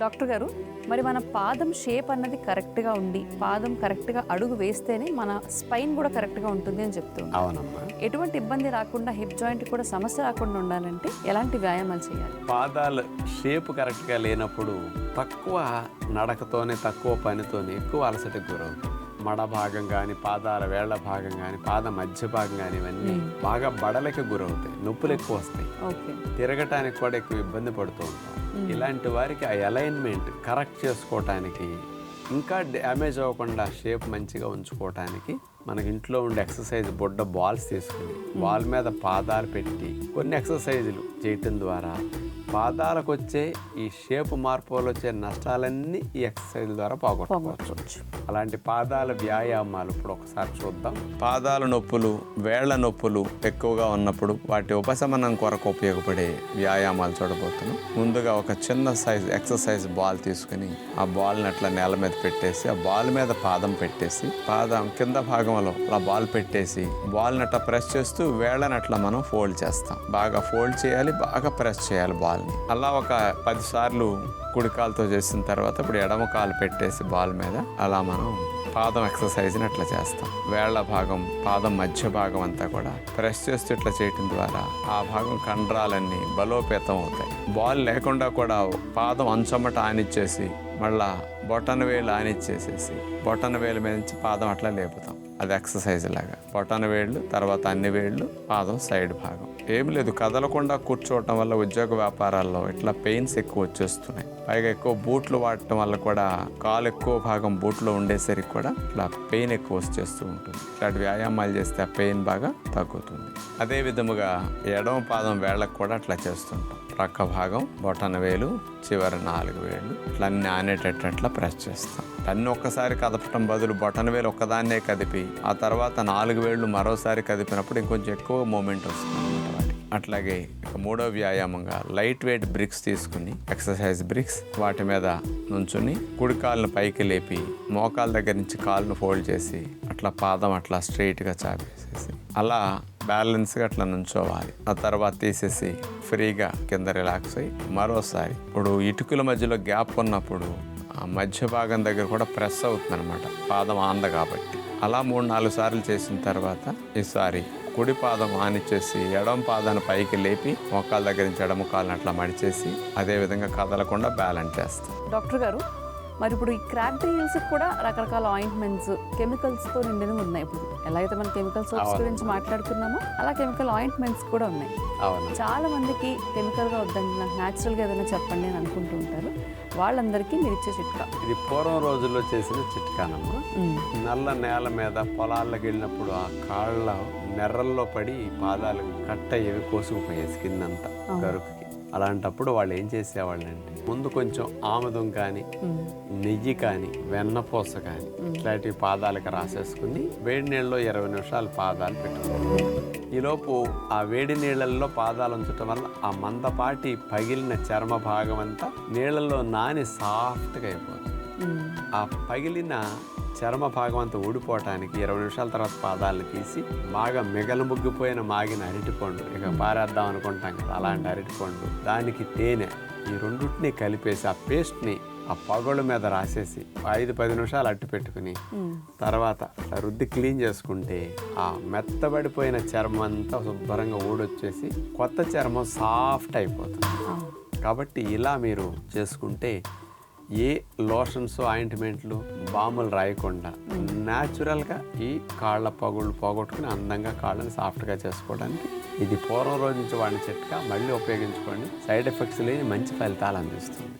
Doctor గారు, మరి మన పాదం షేప్ అన్నది కరెక్ట్గా ఉండి పాదం కరెక్ట్గా అడుగు వేస్తేనే మన స్పైన్ కూడా కరెక్ట్గా ఉంటుంది అని చెప్తుంది. అవునమ్మా. ఎటువంటి ఇబ్బంది రాకుండా హిప్ జాయింట్ కూడా సమస్య రాకుండా ఉండాలంటే ఎలాంటి వ్యాయామాలు చేయాలి? పాదాలు షేప్ కరెక్ట్గా లేనప్పుడు తక్కువ నడకతోనే తక్కువ పనితోనే ఎక్కువ అలసటకు గురవుతుంది. మడ భాగం కానీ పాదాల వేళ్ల భాగం కానీ పాద మధ్య భాగం కానీ ఇవన్నీ బాగా బడలకి గురవుతాయి, నొప్పులు ఎక్కువ వస్తాయి, తిరగటానికి కూడా ఎక్కువ ఇబ్బంది పడుతూ ఉంటాం. ఇలాంటి వారికి ఆ అలైన్మెంట్ కరెక్ట్ చేసుకోవటానికి, ఇంకా డ్యామేజ్ అవ్వకుండా షేప్ మంచిగా ఉంచుకోవటానికి మనకి ఇంట్లో ఉండే ఎక్సర్సైజ్ బుడ్డ బాల్స్ తీసుకుని బాల్ మీద పాదాలు పెట్టి కొన్ని ఎక్సర్సైజులు చేయటం ద్వారా పాదాలకు వచ్చే ఈ షేప్ మార్పులు వచ్చే నష్టాలన్నీ ఈ ఎక్సర్సైజ్ ద్వారా పోగొట్టుకోవచ్చు. అలాంటి పాదాల వ్యాయామాలు ఇప్పుడు ఒకసారి చూద్దాం. పాదాల నొప్పులు, వేళ్ల నొప్పులు ఎక్కువగా ఉన్నప్పుడు వాటి ఉపశమనం కొరకు ఉపయోగపడే వ్యాయామాలు చూడబోతున్నాం. ముందుగా ఒక చిన్న సైజ్ ఎక్సర్సైజ్ బాల్ తీసుకుని ఆ బాల్ని అట్లా నేల మీద పెట్టేసి ఆ బాల్ మీద పాదం పెట్టేసి పాదం కింద భాగంలో అలా బాల్ పెట్టేసి బాల్ని అట్లా ప్రెస్ చేస్తూ వేళ్ళని అట్లా మనం ఫోల్డ్ చేస్తాం. బాగా ఫోల్డ్ చేయాలి, బాగా ప్రెస్ చేయాలి బాల్ని. అలా ఒక 10 సార్లు కుడికాలతో చేసిన తర్వాత ఇప్పుడు ఎడమ కాలు పెట్టేసి బాల్ మీద అలా మనం పాదం ఎక్సర్సైజ్ని అట్లా చేస్తాం. వేళ్ల భాగం, పాదం మధ్య భాగం అంతా కూడా ప్రెస్ చేస్తూ ఇట్లా చేయటం ద్వారా ఆ భాగం కండరాలన్నీ బలోపేతం అవుతాయి. బాల్ లేకుండా కూడా పాదం అంచమట ఆనిచ్చేసి మళ్ళా బొటన వేలు ఆనిచ్చేసేసి బొటన వేలు మీద నుంచి పాదం అట్లా లేపుతాం. అది ఎక్సర్సైజ్ లాగా. బొటన వేళ్ళు తర్వాత అన్ని వేళ్ళు, పాదం సైడ్ భాగం. ఏం లేదు, కదలకుండా కూర్చోవటం వల్ల ఉద్యోగ వ్యాపారాల్లో ఇట్లా పెయిన్స్ ఎక్కువ వచ్చేస్తున్నాయి. పైగా ఎక్కువ బూట్లు వాడటం వల్ల కూడా కాలు ఎక్కువ భాగం బూట్లో ఉండేసరికి కూడా ఇట్లా పెయిన్ ఎక్కువ వచ్చేస్తూ ఉంటుంది. ఇట్లాంటి వ్యాయామాలు చేస్తే ఆ పెయిన్ బాగా తగ్గుతుంది. అదే విధముగా ఎడమ పాదం వేళ్ళకు కూడా అట్లా చేస్తుంటాం. ప్రక్క భాగం, బొటన వేలు, చివరి 4 వేళ్ళు ఇట్లా అన్ని ఆనేటట్టు అట్లా ప్రెస్ చేస్తాం. అన్నీ ఒక్కసారి కదపటం బదులు బొటన వేలు ఒక్కదాన్నే కదిపి ఆ తర్వాత 4 వేళ్ళు మరోసారి కదిపినప్పుడు ఇంకొంచెం ఎక్కువ మూమెంట్ వస్తుంది అన్నమాట వాటికి. అట్లాగే ఇక మూడో వ్యాయామంగా లైట్ వెయిట్ బ్రిక్స్ తీసుకుని ఎక్సర్సైజ్ బ్రిక్స్ వాటి మీద నుంచుని కుడి కాళ్ళను పైకి లేపి మోకాల దగ్గర నుంచి కాళ్ళను ఫోల్డ్ చేసి అట్లా పాదం అట్లా స్ట్రైట్గా చాపేసేసి అలా బ్యాలెన్స్గా అట్లా నుంచోవాలి. ఆ తర్వాత తీసేసి ఫ్రీగా కింద రిలాక్స్ అయ్యి మరోసారి ఇప్పుడు ఇటుకల మధ్యలో గ్యాప్ ఉన్నప్పుడు ఆ మధ్య భాగం దగ్గర కూడా ప్రెస్ అవుతుంది అనమాట, పాదం ఆంద కాబట్టి. అలా 3-4 సార్లు చేసిన తర్వాత ఈసారి కుడి పాదం ఆనిచ్చేసి ఎడమ పాదాన్ని పైకి లేపి మోకాల దగ్గర నుంచి ఎడమ కాళ్ళని అట్లా మడిచేసి అదేవిధంగా కదలకుండా బ్యాలెన్స్ చేస్తాం. డాక్టర్ గారు, మరి ఇప్పుడు ఈ క్రాక్డ్ హీల్స్ కూడా రకరకాల ఆయింట్మెంట్స్ కెమికల్స్తో నిండినవి ఉన్నాయి. ఇప్పుడు ఎలా అయితే మనం కెమికల్ సోప్స్ గురించి మాట్లాడుకున్నామో అలా కెమికల్ ఆయింట్మెంట్స్ కూడా ఉన్నాయి. చాలా మందికి కెమికల్గా వద్దండి, నాకు న్యాచురల్గా ఏదైనా చెప్పండి అని అనుకుంటూ ఉంటారు. వాళ్ళందరికీ మీరు ఇచ్చే చిట్కా ఇది పూర్వం రోజుల్లో చేసిన చిట్కానమ్మా. నల్ల నేల మీద పొలాల్లోకి వెళ్ళినప్పుడు ఆ కాళ్ళ నెర్రల్లో పడి పాదాలు కట్ట అయ్యేవి, కోసుకుపోయేది స్కిన్ అంతా గరుకుకి. అలాంటప్పుడు వాళ్ళు ఏం చేసేవాళ్ళంటే ముందు కొంచెం ఆముదం కానీ నెయ్యి కానీ వెన్నపూస కానీ ఇట్లాంటివి పాదాలకు రాసేసుకుని వేడి నీళ్ళలో 20 నిమిషాలు పాదాలు పెట్టుకోవాలి. ఈలోపు ఆ వేడి నీళ్ళల్లో పాదాలు ఉంచటం వల్ల ఆ మందపాటి పగిలిన చర్మ భాగం అంతా నీళ్ళల్లో నాని సాఫ్ట్గా అయిపోతుంది. ఆ పగిలిన చర్మ భాగం అంతా ఊడిపోవటానికి 20 నిమిషాల తర్వాత పాదాలను తీసి బాగా మిగలు ముగ్గిపోయిన మాగిన అరటిపండు, ఇక పారేద్దాం అనుకుంటాం కదా, అలాంటి అరటిపండు, దానికి తేనె, ఈ రెండింటిని కలిపేసి ఆ పేస్ట్ని ఆ పగళ్ళ మీద రాసేసి 5-10 నిమిషాలు అట్టు పెట్టుకుని తర్వాత రుద్ది క్లీన్ చేసుకుంటే ఆ మెత్తబడిపోయిన చర్మం అంతా శుభ్రంగా ఊడొచ్చేసి కొత్త చర్మం సాఫ్ట్ అయిపోతుంది. కాబట్టి ఇలా మీరు చేసుకుంటే ఏ లోషన్స్, ఆయింట్మెంట్లు, బాములు రాయకుండా న్యాచురల్గా ఈ కాళ్ళ పగుళ్ళు పోగొట్టుకుని అందంగా కాళ్ళని సాఫ్ట్గా చేసుకోవడానికి ఇది పూర్వం రోజు నుంచి వాడిన చిట్కా. మళ్ళీ ఉపయోగించుకోండి, సైడ్ ఎఫెక్ట్స్ లేని మంచి ఫలితాలు అందిస్తుంది.